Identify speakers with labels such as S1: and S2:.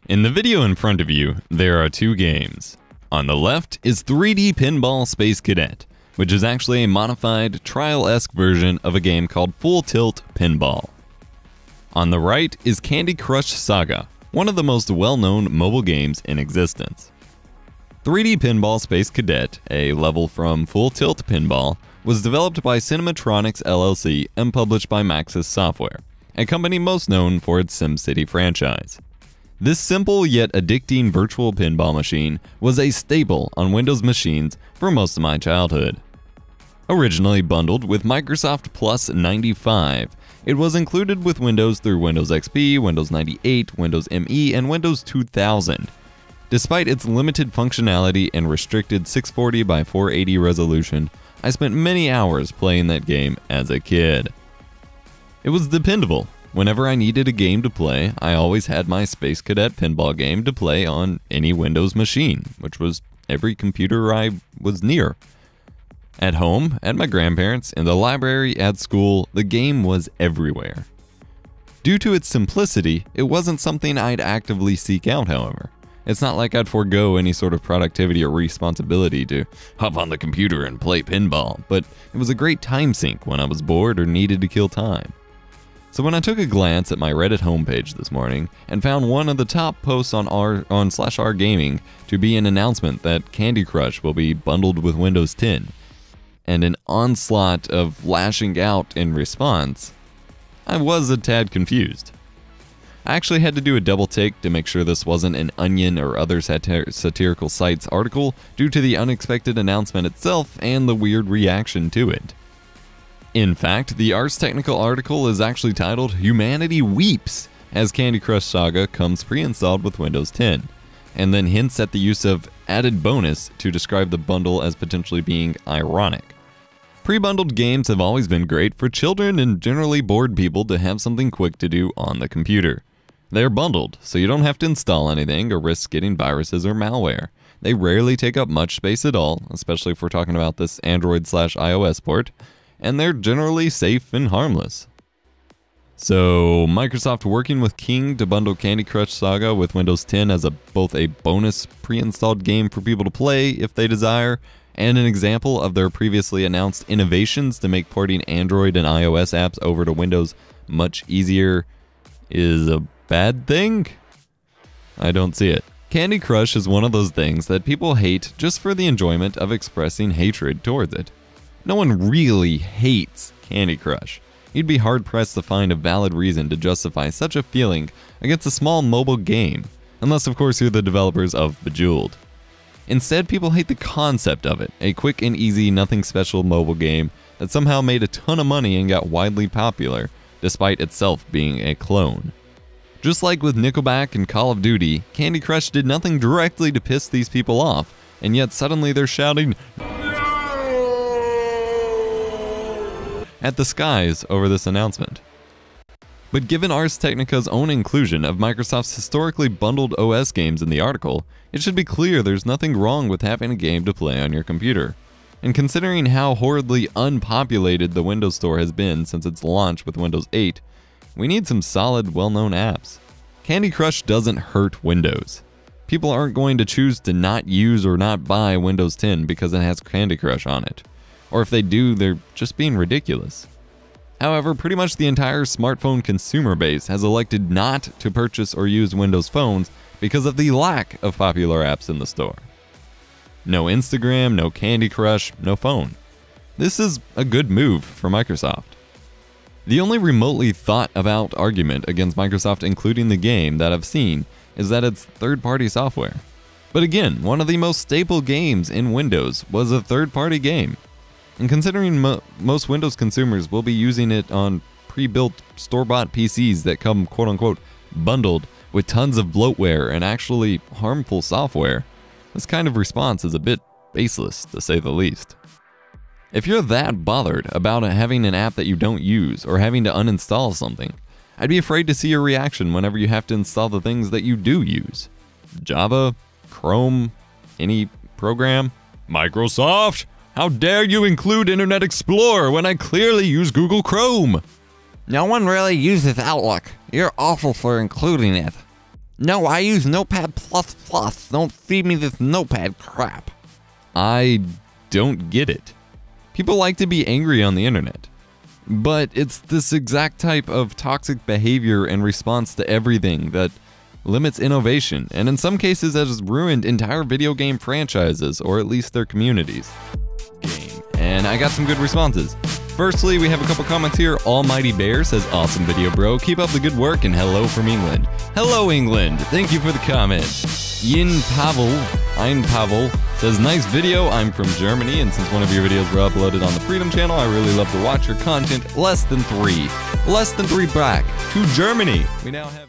S1: In the video in front of you, there are two games. On the left is 3D Pinball Space Cadet, which is actually a modified, trial-esque version of a game called Full Tilt Pinball. On the right is Candy Crush Saga, one of the most well-known mobile games in existence. 3D Pinball Space Cadet, a level from Full Tilt Pinball, was developed by Cinematronics LLC and published by Maxis Software, a company most known for its SimCity franchise. This simple yet addicting virtual pinball machine was a staple on Windows machines for most of my childhood. Originally bundled with Microsoft Plus 95, it was included with Windows through Windows XP, Windows 98, Windows ME, and Windows 2000. Despite its limited functionality and restricted 640 by 480 resolution, I spent many hours playing that game as a kid. It was dependable. Whenever I needed a game to play, I always had my Space Cadet pinball game to play on any Windows machine, which was every computer I was near. At home, at my grandparents', in the library, at school, the game was everywhere. Due to its simplicity, it wasn't something I'd actively seek out, however. It's not like I'd forego any sort of productivity or responsibility to hop on the computer and play pinball, but it was a great time sink when I was bored or needed to kill time. So when I took a glance at my Reddit homepage this morning and found one of the top posts on /r gaming to be an announcement that Candy Crush will be bundled with Windows 10, and an onslaught of lashing out in response, I was a tad confused. I actually had to do a double take to make sure this wasn't an Onion or other satirical sites article due to the unexpected announcement itself and the weird reaction to it. In fact, the Ars Technica article is actually titled "Humanity Weeps" as Candy Crush Saga comes pre-installed with Windows 10, and then hints at the use of added bonus to describe the bundle as potentially being ironic. Pre-bundled games have always been great for children and generally bored people to have something quick to do on the computer. They're bundled, so you don't have to install anything or risk getting viruses or malware. They rarely take up much space at all, especially if we're talking about this Android/iOS port, and they're generally safe and harmless. So, Microsoft working with King to bundle Candy Crush Saga with Windows 10 as both a bonus pre-installed game for people to play if they desire, and an example of their previously announced innovations to make porting Android and iOS apps over to Windows much easier, is a bad thing? I don't see it. Candy Crush is one of those things that people hate just for the enjoyment of expressing hatred towards it. No one really hates Candy Crush. You'd be hard-pressed to find a valid reason to justify such a feeling against a small mobile game, unless of course you're the developers of Bejeweled. Instead, people hate the concept of it, a quick and easy, nothing special mobile game that somehow made a ton of money and got widely popular, despite itself being a clone. Just like with Nickelback and Call of Duty, Candy Crush did nothing directly to piss these people off, and yet suddenly they're shouting at the skies over this announcement. But given Ars Technica's own inclusion of Microsoft's historically bundled OS games in the article, it should be clear there's nothing wrong with having a game to play on your computer. And considering how horridly unpopulated the Windows Store has been since its launch with Windows 8, we need some solid, well-known apps. Candy Crush doesn't hurt Windows. People aren't going to choose to not use or not buy Windows 10 because it has Candy Crush on it. Or if they do, they're just being ridiculous. However, pretty much the entire smartphone consumer base has elected not to purchase or use Windows phones because of the lack of popular apps in the store. No Instagram, no Candy Crush, no phone. This is a good move for Microsoft. The only remotely thought about argument against Microsoft including the game that I've seen is that it's third-party software. But again, one of the most staple games in Windows was a third-party game. And considering most Windows consumers will be using it on pre-built store-bought PCs that come quote-unquote bundled with tons of bloatware and actually harmful software, this kind of response is a bit baseless, to say the least. If you're that bothered about having an app that you don't use or having to uninstall something, I'd be afraid to see your reaction whenever you have to install the things that you do use. Java, Chrome, any program. Microsoft! How dare you include Internet Explorer when I clearly use Google Chrome?
S2: No one really uses Outlook. You're awful for including it. No, I use Notepad++. Don't feed me this Notepad crap.
S1: I don't get it. People like to be angry on the internet. But it's this exact type of toxic behavior and response to everything that limits innovation, and in some cases has ruined entire video game franchises, or at least their communities. And I got some good responses. Firstly, we have a couple comments here. Almighty Bear says, awesome video, bro. Keep up the good work, and hello from England. Hello, England. Thank you for the comment. Ein Pavel says, nice video. I'm from Germany, and since one of your videos were uploaded on the Freedom channel, I really love to watch your content. Less than three back to Germany. We now have